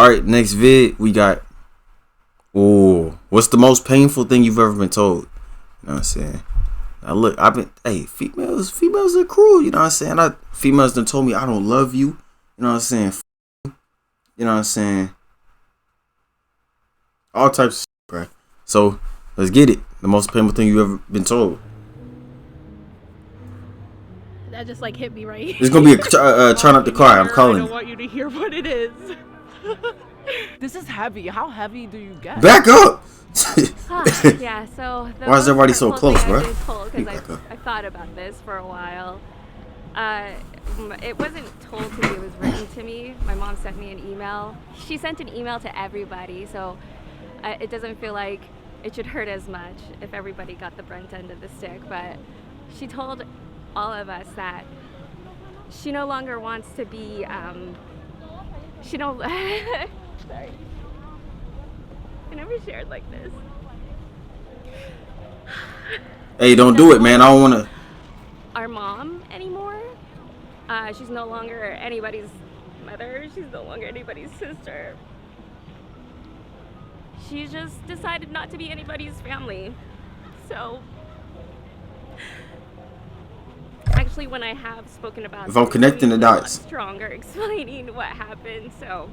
right, next vid we got. Oh, what's the most painful thing you've ever been told? You know what I'm saying? Now look, females are cruel. You know what I'm saying? Females done told me I don't love you. You know what I'm saying? You know what I'm saying? All types of shit, bro. So let's get it. The most painful thing you've ever been told. That just like hit me right. It's gonna be a try not to cry. I'm calling. I don't want you to hear what it is. This is heavy. How heavy do you get? Back up. Yeah. So why is everybody so close, bro? Because I thought about this for a while. It wasn't told to me. It was written to me. My mom sent me an email. She sent an email to everybody, so it doesn't feel like it should hurt as much if everybody got the brunt end of the stick. But she told all of us that she no longer wants to be. Sorry. I never shared like this. Hey, don't do it, man. I don't wanna. Our mom anymore. She's no longer anybody's mother. She's no longer anybody's sister. She just decided not to be anybody's family. So, actually, when I have spoken about if I'm connecting the dots, stronger explaining what happened. So,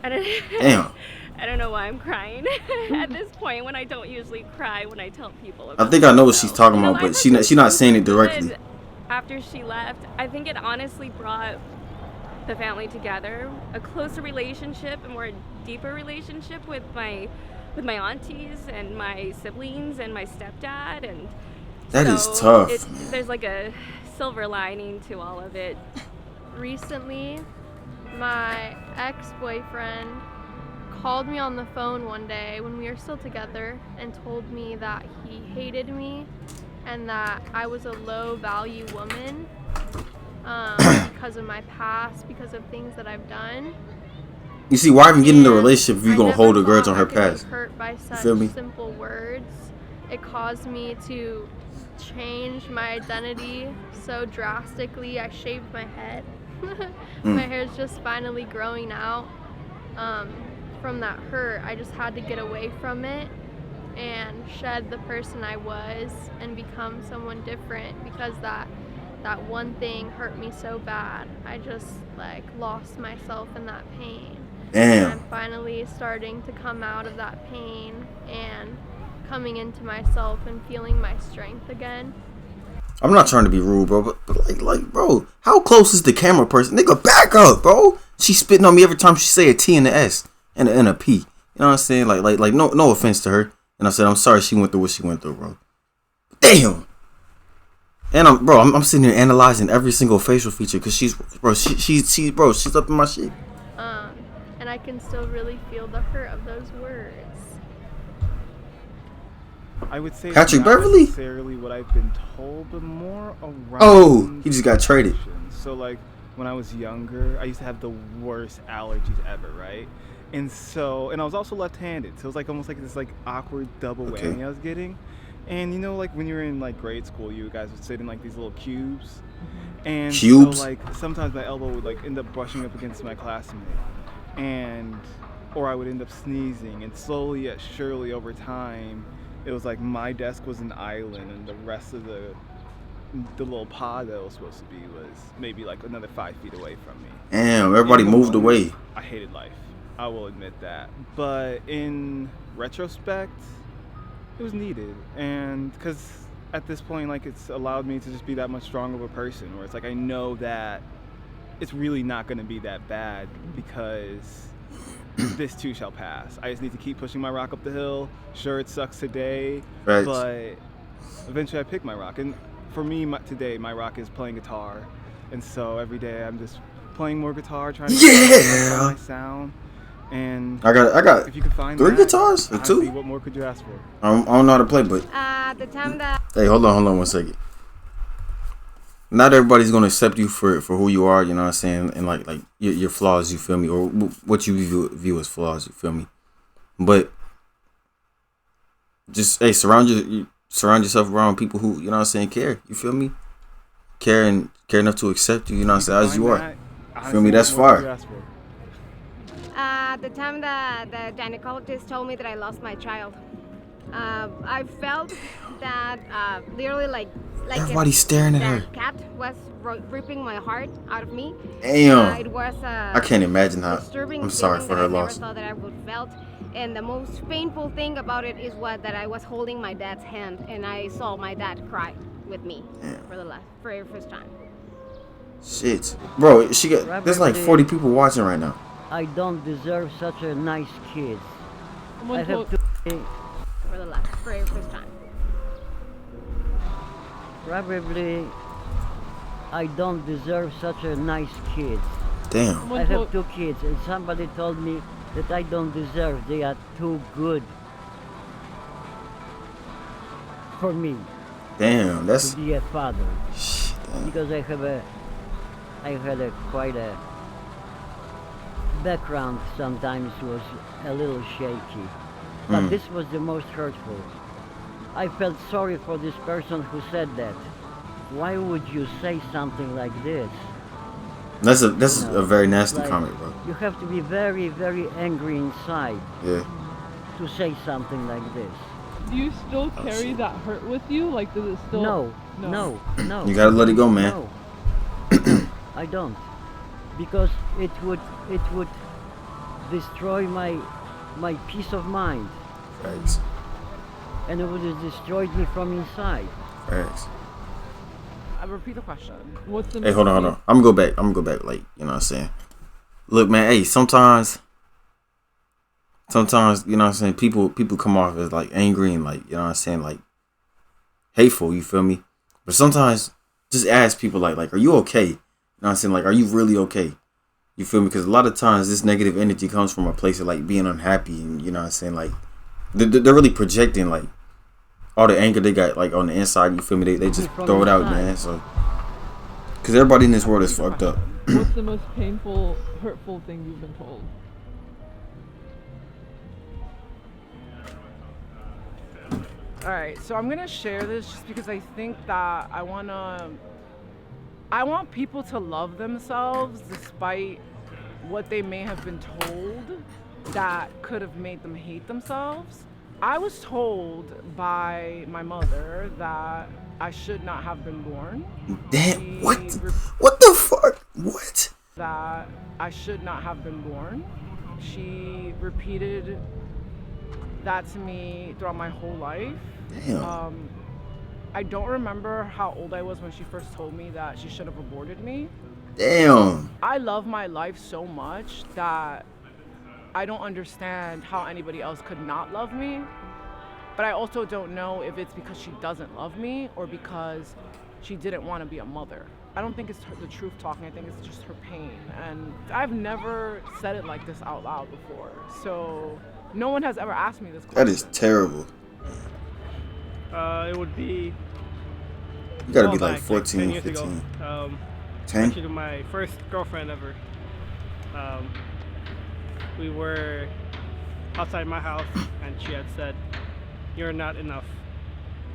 I don't. Damn. I don't know why I'm crying at this point when I don't usually cry when I tell people about I think I know what she's talking about, but she not saying it directly. After she left, I think it honestly brought the family together, a closer relationship, a more deeper relationship with my aunties and my siblings and my stepdad, and that is tough. There's like a silver lining to all of it. Recently, my ex-boyfriend called me on the phone one day when we were still together and told me that he hated me and that I was a low-value woman because of my past, because of things that I've done. You see, why even get in a relationship if you're gonna hold a grudge on her past? Hurt by such feel me? simple words. It caused me to change my identity so drastically. I shaved my head. My hair's just finally growing out. From that hurt, I just had to get away from it and shed the person I was and become someone different, because that one thing hurt me so bad. I just like lost myself in that pain. Damn. And I'm finally starting to come out of that pain and coming into myself and feeling my strength again. I'm not trying to be rude, bro, but like, bro, how close is the camera person? Nigga, back up, bro. She's spitting on me every time she say a T and an S and a P. You know what I'm saying? Like, no offense to her. And I said, I'm sorry she went through what she went through, bro. Damn. And I'm sitting here analyzing every single facial feature because she's up in my shit. And I can still really feel the hurt of those words. I would say Patrick not Beverly? necessarily what I've been told, but more around. Oh, he just got traded. So like when I was younger, I used to have the worst allergies ever, right? And I was also left-handed, so it was like almost like this like awkward double whammy I was getting. And you know, like when you were in like grade school, you guys would sit in like these little cubes. And cubes? So like sometimes my elbow would like end up brushing up against my classmate, or I would end up sneezing, and slowly yet surely over time, it was like my desk was an island, and the rest of the little pod that it was supposed to be was maybe like another 5 feet away from me. Damn, everybody moved away. I hated life. I will admit that. But in retrospect, it was needed. And because at this point, like, it's allowed me to just be that much stronger of a person, where it's like I know that it's really not going to be that bad, because this too shall pass. I just need to keep pushing my rock up the hill. Sure, it sucks today, right, but eventually I pick my rock. And for me, today, my rock is playing guitar. And so every day I'm just playing more guitar, trying to get my sound. And I got if you could find 3 guitars or 2. What more could you ask for? I don't know how to play, but The time that hey, hold on 1 second. Not everybody's gonna accept you for who you are, you know what I'm saying, and like your flaws, you feel me, or what you view as flaws, you feel me. But just surround yourself around people who, you know what I'm saying, care, you feel me, care enough to accept you, you know what I'm saying, as you are. You feel me? That's fire. The time that the gynecologist told me that I lost my child. I felt that literally like Everybody's staring at her. that cat was ripping my heart out of me. Damn. It was I can't imagine how. disturbing I'm sorry feeling for that her I never loss. thought that I would felt. And the most painful thing about it is that I was holding my dad's hand and I saw my dad cry with me for the very first time. Shit, bro. There's like 40 people watching right now. I don't deserve such a nice kid. I have to For the very first time. probably I don't deserve such a nice kid. Damn. I have 2 kids and somebody told me that I don't deserve. They are too good for me Damn. That's. to be a father. Shit, damn. Because I had quite a background sometimes was a little shaky. But this was the most hurtful. I felt sorry for this person who said that. Why would you say something like this? That's a very nasty Like, comment, bro. You have to be very, very angry inside Yeah. to say something like this. Do you still carry that hurt with you? Like, does it still? No. You gotta let it go, man. No, I don't, because it would destroy my peace of mind, Thanks. and it would have destroyed me from inside. Thanks. I repeat the question. What's the? Hey, hold on. I'm gonna go back. Like, you know what I'm saying. Look, man. Hey, sometimes, you know what I'm saying. People come off as like angry and like, you know what I'm saying, like hateful. You feel me? But sometimes just ask people like, are you okay? You know what I'm saying? Like, are you really okay? You feel me? Because a lot of times this negative energy comes from a place of like being unhappy, and you know what I'm saying. Like, they're really projecting like all the anger they got like on the inside. You feel me? They just throw it out, man. So, because everybody in this world is fucked up. What's the most painful, hurtful thing you've been told? Alright, so I'm gonna share this just because I think that I want people to love themselves despite what they may have been told that could have made them hate themselves. I was told by my mother that I should not have been born. Damn, what the fuck? What? That I should not have been born. She repeated that to me throughout my whole life. Damn. I don't remember how old I was when she first told me that she should have aborted me. Damn. I love my life so much that I don't understand how anybody else could not love me. But I also don't know if it's because she doesn't love me or because she didn't want to be a mother. I don't think it's the truth talking. I think it's just her pain. And I've never said it like this out loud before. So no one has ever asked me this question. That is terrible. It would be. You gotta be back, like 14, 10 years 15. ago. 10? Actually, my first girlfriend ever. We were outside my house, and she had said, "You're not enough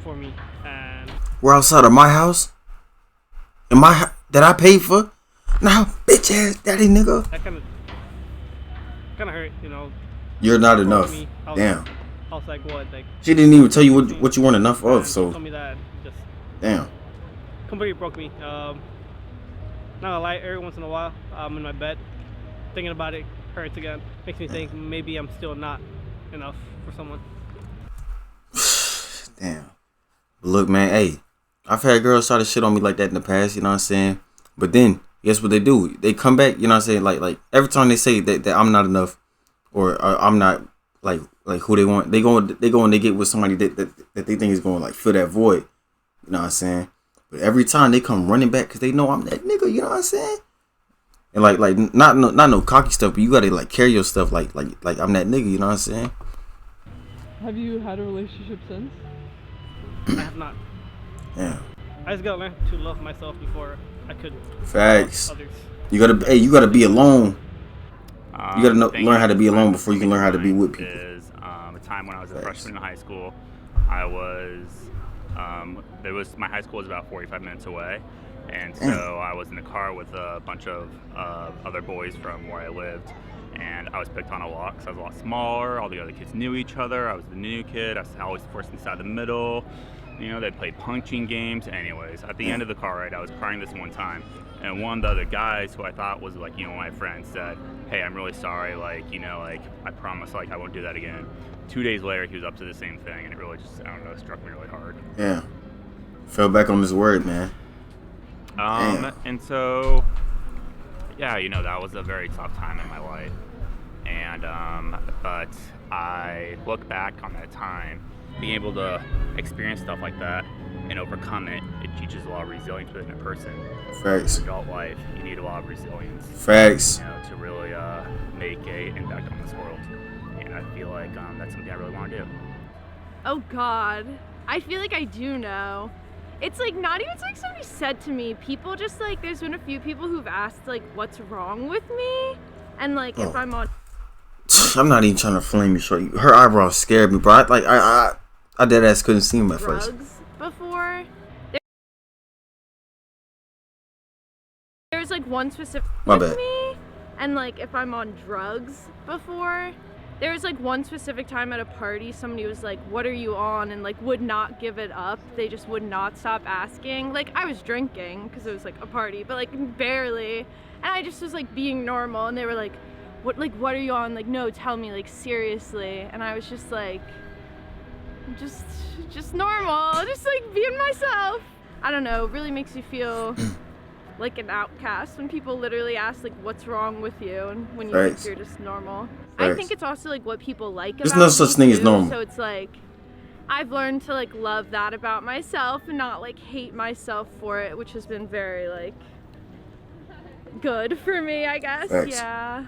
for me." And We're outside of my house? In my that I paid for? Nah, bitch ass daddy nigga. that kind of hurt, you know. You're not for enough. me. Damn. I was like, what? Like, She didn't even tell you what you weren't enough of, and she so told me that just damn. completely broke me. Not gonna lie, every once in a while, I'm in my bed thinking about it, hurts again. Makes me think maybe I'm still not enough for someone. Damn. But look, man, hey, I've had girls try to shit on me like that in the past, you know what I'm saying? But then, guess what they do? They come back, you know what I'm saying? Like every time they say that I'm not enough or I'm not like who they want, they go and they get with somebody that they think is going to like fill that void, you know what I'm saying? But every time they come running back because they know I'm that nigga, you know what I'm saying? And like not no cocky stuff, but you gotta like carry your stuff like I'm that nigga, you know what I'm saying? Have you had a relationship since? I have not. Yeah. I just gotta learn to love myself before I could Facts. love others. You gotta be alone. You gotta learn how to be alone time before you can learn how to be with people. Is a time when I was a Facts. freshman in high school. I was my high school was about 45 minutes away, and so I was in the car with a bunch of other boys from where I lived, and I was picked on a lot because I was a lot smaller. All the other kids knew each other. I was the new kid. I was always forced inside the middle. You know, they played punching games. Anyways, at the end of the car ride, I was crying this one time, and one of the other guys who I thought was like, you know, my friend said, "Hey, I'm really sorry. Like, you know, like I promise, like I won't do that again." 2 days later, he was up to the same thing, and it really just, I don't know, struck me really hard. Yeah. Fell back on his word, man. And so, yeah, you know, that was a very tough time in my life. And, but I look back on that time, being able to experience stuff like that and overcome it, it teaches a lot of resilience within a person. Facts. In adult life, you need a lot of resilience. Facts. You know, to really make an impact on this world. And I feel like that's something I really want to do. Oh God, I feel like I do know. It's like not even like somebody said to me. People just like, there's been a few people who've asked like, what's wrong with me? And like, if I'm on. I'm not even trying to flame you short. Her eyebrows scared me, bro. I dead ass couldn't see him at first. Drugs before. There's like one specific My with bad. me, and like if I'm on drugs before. There was like one specific time at a party, somebody was like, "What are you on?" and like would not give it up. They just would not stop asking. Like I was drinking because it was like a party, but like barely. And I just was like being normal, and they were like, "What are you on?" Like, "No, tell me, like seriously." And I was just like, just normal, just like being myself. I don't know, it really makes you feel like an outcast when people literally ask like, "What's wrong with you?" and when you think you're just normal. I think it's also like what people like about There's no such thing as normal. So it's like I've learned to like love that about myself and not like hate myself for it, which has been very like good for me, I guess. Thanks. Yeah.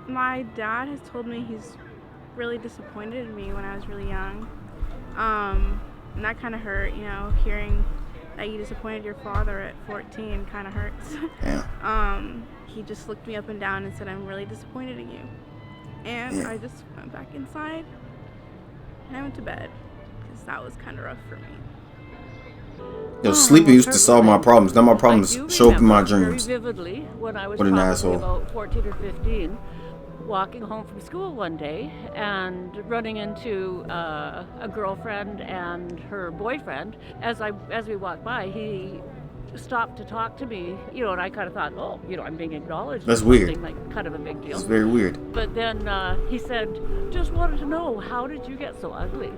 My dad has told me he's really disappointed in me when I was really young. And that kind of hurt, you know, hearing that you disappointed your father at 14 kind of hurts. Yeah. He just looked me up and down and said, "I'm really disappointed in you." And I just went back inside and I went to bed because that was kind of rough for me. Yo, sleeping used to solve my problems. Now my problems show up in my dreams. Very vividly when I was What an probably asshole. about 14 or 15, walking home from school one day and running into a girlfriend and her boyfriend. As we walked by, he stopped to talk to me, you know, and I kind of thought, oh, you know, I'm being acknowledged. That's or weird. something, like kind of a big deal. It's very weird. But then he said, "Just wanted to know, how did you get so ugly?"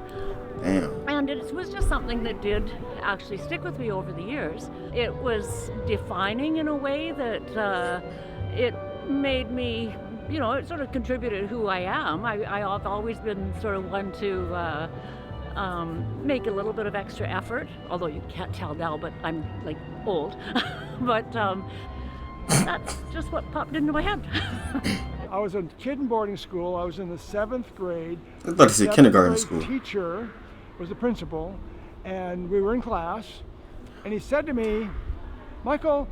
Damn. And it was just something that did actually stick with me over the years. It was defining in a way that it made me, you know, it sort of contributed who I am. I've always been sort of one to make a little bit of extra effort, although you can't tell now, but I'm like old. But that's just what popped into my head. I was a kid in boarding school. I was in the 7th grade. I thought you said kindergarten school. The teacher was the principal, and we were in class, and he said to me, "Michael,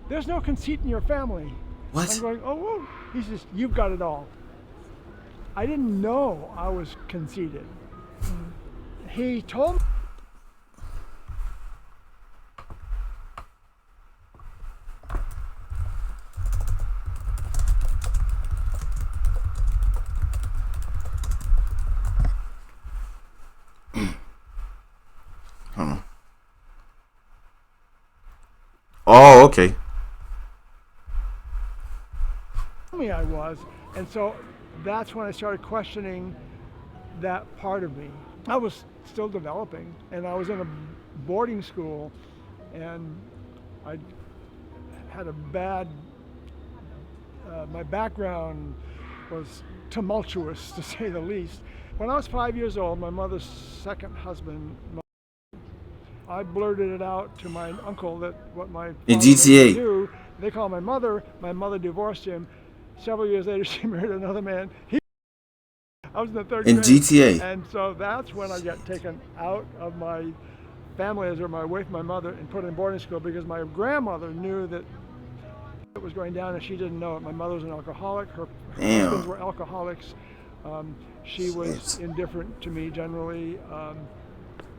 there's no conceit in your family." What? I'm going, "Oh, whoa." He says, "You've got it all." I didn't know I was conceited. He told me. Hold on. Oh, okay. Me I was, and so that's when I started questioning that part of me. I was still developing, and I was in a boarding school, and I had a bad, my background was tumultuous, to say the least. When I was 5 years old, my mother's second husband, I blurted it out to my uncle that what my In father GTA. would do. They called my mother divorced him. Several years later, she married another man. I was in the 3rd In grade. GTA. And so that's when I got taken out of my family, as or away from my mother, and put in boarding school because my grandmother knew that it was going down and she didn't know it. My mother was an alcoholic. Her husbands were alcoholics. She was indifferent to me generally.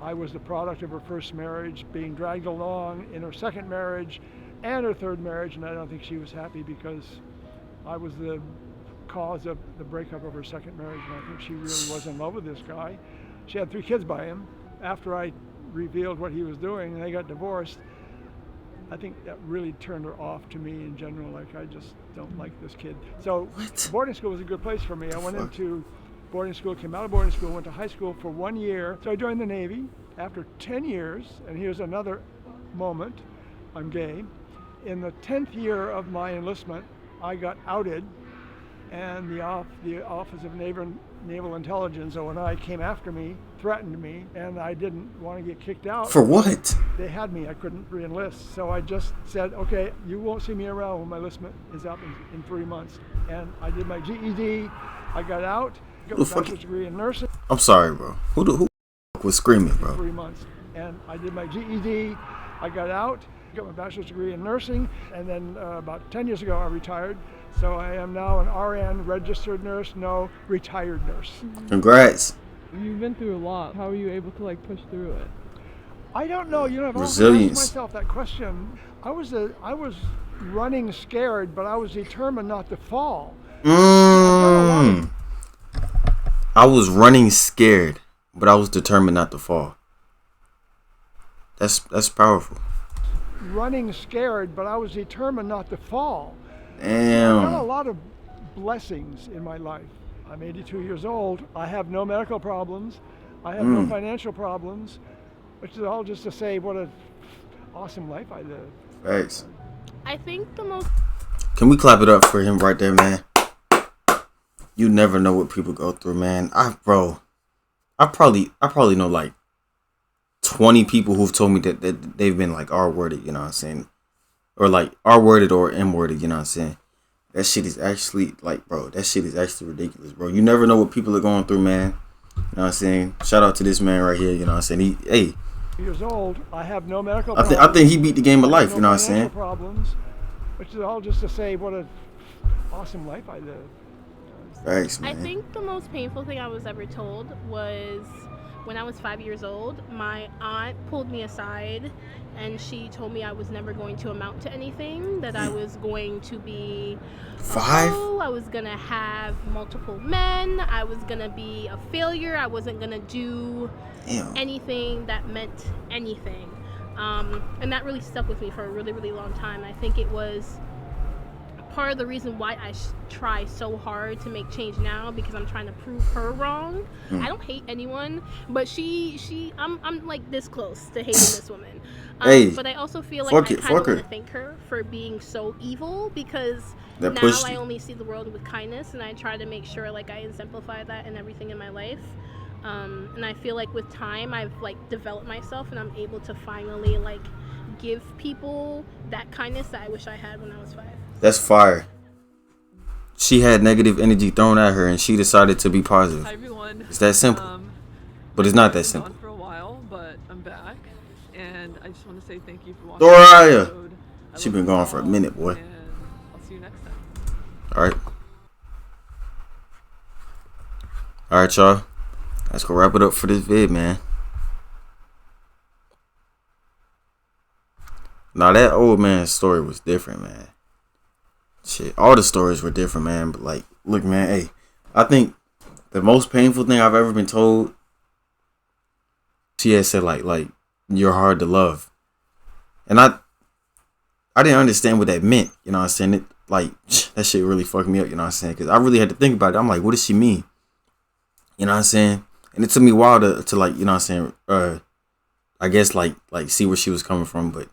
I was the product of her first marriage, being dragged along in her second marriage and her third marriage, and I don't think she was happy because I was the cause of the breakup of her second marriage, and I think she really was in love with this guy. She had 3 kids by him. After I revealed what he was doing and they got divorced, I think that really turned her off to me in general. Like, I just don't like this kid. So boarding school was a good place for me. I went into boarding school, came out of boarding school, went to high school for 1 year. So I joined the Navy after 10 years, and here's another moment. I'm gay. In the 10th year of my enlistment, I got outed, and the Office of Naval Intelligence, ONI, came after me, threatened me, and I didn't want to get kicked out. For what? They had me. I couldn't re-enlist. So I just said, okay, you won't see me around when my enlistment is up in 3 months. And I did my GED. I got out, got my bachelor's degree in nursing. I'm sorry, bro. Who was screaming, bro? 3 months. And I did my GED. I got out, got my bachelor's degree in nursing, and then about 10 years ago I retired. So I am now an RN, registered nurse, no retired nurse. Congrats. You've been through a lot. How are you able to like push through it? I don't know. You know, I've Resilience. often asked myself that question. I was running scared, but I was determined not to fall. I was running scared, but I was determined not to fall. That's powerful. Running scared, but I was determined not to fall. Damn. I've got a lot of blessings in my life. I'm 82 years old. I have no medical problems. I have no financial problems, which is all just to say what an awesome life I live. Thanks. I think the most... Can we clap it up for him right there, man? You never know what people go through, man. I probably know like 20 people who've told me that they've been like R-worded, you know what I'm saying? Or like R-worded or M-worded, you know what I'm saying? That shit is actually like, bro, that shit is actually ridiculous, bro. You never know what people are going through, man. You know what I'm saying? Shout out to this man right here, you know what I'm saying? Hey. Years old, I have no medical problems. I think he beat the game of life, you know what I'm saying? Problems, which is all just to say what an awesome life I live. Thanks, man. I think the most painful thing I was ever told was when I was 5 years old. My aunt pulled me aside and she told me I was never going to amount to anything, that I was going to be I was going to have multiple men, I was going to be a failure, I wasn't going to do anything that meant anything. And that really stuck with me for a really, really long time. I think it was part of the reason why I try so hard to make change now, because I'm trying to prove her wrong. I don't hate anyone, but I'm like this close to hating this woman. But I also feel like I kind of want to thank her for being so evil, because now I only see the world with kindness, and I try to make sure like I exemplify that in everything in my life. And I feel like with time I've like developed myself, and I'm able to finally like give people that kindness that I wish I had when I was 5. That's fire. She had negative energy thrown at her, and she decided to be positive. Hi everyone. It's that simple. But it's not that simple. I've been gone for a while, but I'm back, and I just want to say thank you for watching the episode. She been gone for a minute, boy. And I'll see you next time. All right, y'all. Let's go wrap it up for this vid, man. Now that old man's story was different, man. Shit, all the stories were different, man. But like, look, man, hey, I think the most painful thing I've ever been told, she had said like you're hard to love, and I didn't understand what that meant. You know what I'm saying? It like that shit really fucked me up. You know what I'm saying? Because I really had to think about it. I'm like, what does she mean? You know what I'm saying? And it took me a while to like, you know what I'm saying? I guess like see where she was coming from, but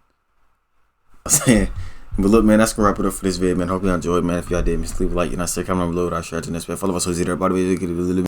I'm saying. But look, man, that's gonna wrap it up for this video, man. Hope y'all enjoyed, man. If y'all did, leave a like, you know, say comment below. I'll share it to the next video. Follow us on Twitter. By the way,